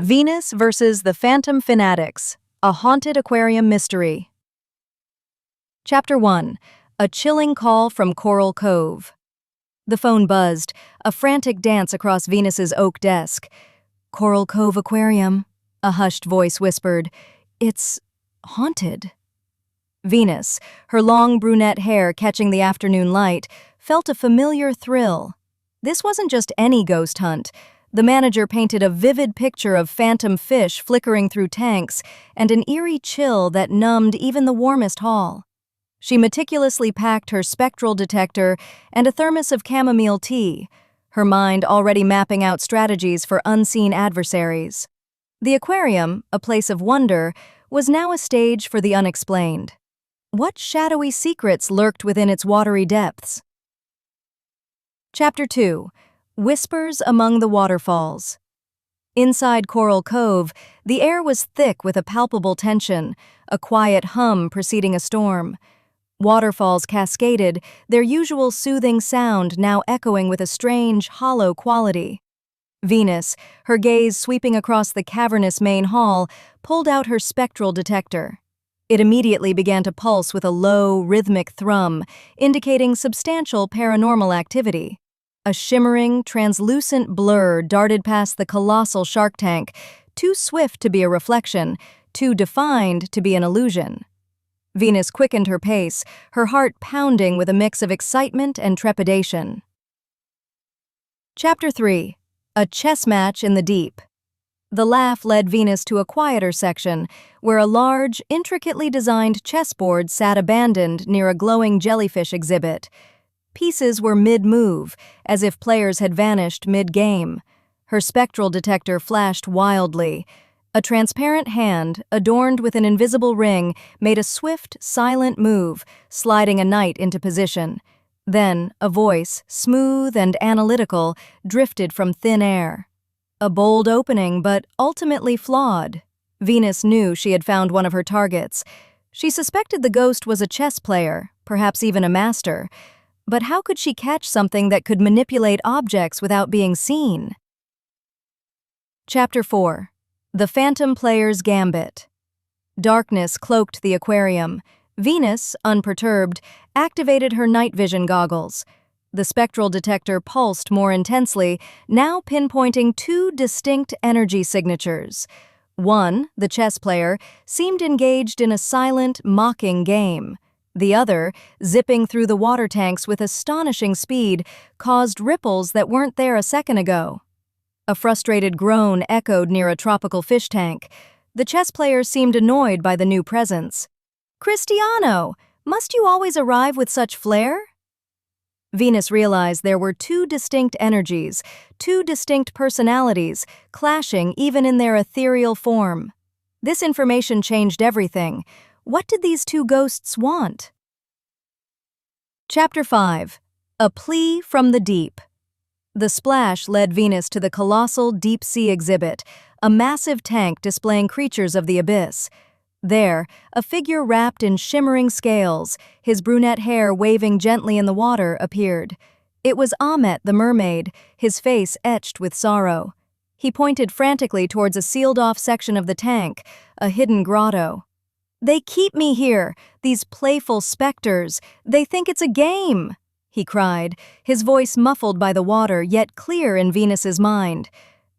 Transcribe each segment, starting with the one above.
Venus versus the Phantom Fin-atics, a haunted aquarium mystery. Chapter 1. A chilling call from Coral Cove. The phone buzzed, a frantic dance across Venus's oak desk. "Coral Cove Aquarium," a hushed voice whispered. "It's haunted." Venus, her long brunette hair catching the afternoon light, felt a familiar thrill. This wasn't just any ghost hunt. The manager painted a vivid picture of phantom fish flickering through tanks and an eerie chill that numbed even the warmest hall. She meticulously packed her spectral detector and a thermos of chamomile tea, her mind already mapping out strategies for unseen adversaries. The aquarium, a place of wonder, was now a stage for the unexplained. What shadowy secrets lurked within its watery depths? Chapter 2. Whispers among the waterfalls. Inside Coral Cove, the air was thick with a palpable tension, a quiet hum preceding a storm. Waterfalls cascaded, their usual soothing sound now echoing with a strange, hollow quality. Venus, her gaze sweeping across the cavernous main hall, pulled out her spectral detector. It immediately began to pulse with a low, rhythmic thrum, indicating substantial paranormal activity. A shimmering, translucent blur darted past the colossal shark tank, too swift to be a reflection, too defined to be an illusion. Venus quickened her pace, her heart pounding with a mix of excitement and trepidation. Chapter 3. A chess match in the deep. The laugh led Venus to a quieter section, where a large, intricately designed chessboard sat abandoned near a glowing jellyfish exhibit. Pieces were mid-move, as if players had vanished mid-game. Her spectral detector flashed wildly. A transparent hand, adorned with an invisible ring, made a swift, silent move, sliding a knight into position. Then, a voice, smooth and analytical, drifted from thin air. A bold opening, but ultimately flawed. Venus knew she had found one of her targets. She suspected the ghost was a chess player, perhaps even a master. But how could she catch something that could manipulate objects without being seen? Chapter 4. The Phantom Player's Gambit. Darkness cloaked the aquarium. Venus, unperturbed, activated her night vision goggles. The spectral detector pulsed more intensely, now pinpointing two distinct energy signatures. One, the chess player, seemed engaged in a silent, mocking game. The other, zipping through the water tanks with astonishing speed, caused ripples that weren't there a second ago. A frustrated groan echoed near a tropical fish tank. The chess player seemed annoyed by the new presence. "Cristiano, must you always arrive with such flair?" Venus realized there were two distinct energies, two distinct personalities, clashing even in their ethereal form. This information changed everything. What did these two ghosts want? Chapter 5. A Plea from the Deep. The splash led Venus to the colossal deep-sea exhibit, a massive tank displaying creatures of the abyss. There, a figure wrapped in shimmering scales, his brunette hair waving gently in the water, appeared. It was Ahmet the Mermaid, his face etched with sorrow. He pointed frantically towards a sealed-off section of the tank, a hidden grotto. "They keep me here, these playful specters. They think it's a game," he cried, his voice muffled by the water yet clear in Venus's mind.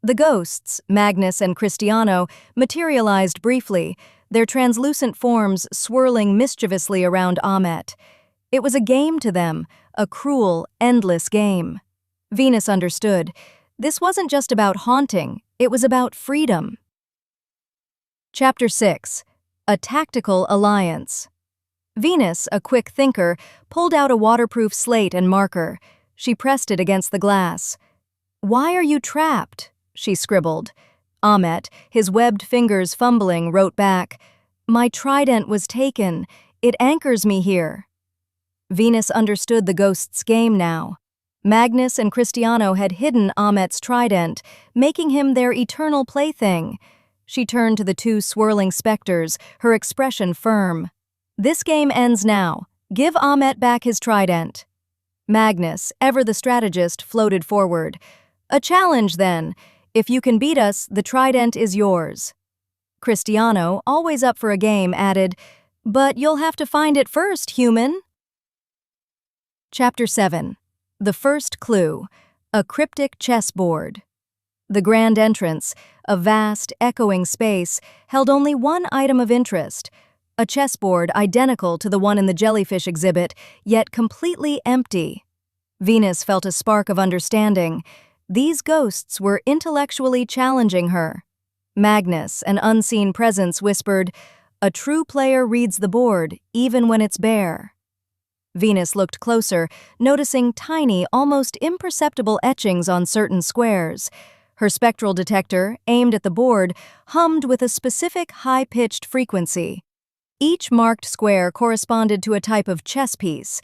The ghosts, Magnus and Cristiano, materialized briefly, their translucent forms swirling mischievously around Ahmet. It was a game to them, a cruel, endless game. Venus understood. This wasn't just about haunting, it was about freedom. Chapter 6. A Tactical Alliance. Venus, a quick thinker, pulled out a waterproof slate and marker. She pressed it against the glass. "Why are you trapped?" she scribbled. Ahmet, his webbed fingers fumbling, wrote back, "My trident was taken. It anchors me here." Venus understood the ghost's game now. Magnus and Cristiano had hidden Ahmet's trident, making him their eternal plaything. She turned to the two swirling specters, her expression firm. "This game ends now. Give Ahmet back his trident." Magnus, ever the strategist, floated forward. "A challenge, then. If you can beat us, the trident is yours. Cristiano, always up for a game, added, "But you'll have to find it first, human." Chapter 7. The First Clue. A Cryptic Chess Board. The grand entrance, a vast, echoing space, held only one item of interest, a chessboard identical to the one in the jellyfish exhibit, yet completely empty. Venus felt a spark of understanding. These ghosts were intellectually challenging her. Magnus, an unseen presence, whispered, "A true player reads the board, even when it's bare." Venus looked closer, noticing tiny, almost imperceptible etchings on certain squares. Her spectral detector, aimed at the board, hummed with a specific high-pitched frequency. Each marked square corresponded to a type of chess piece,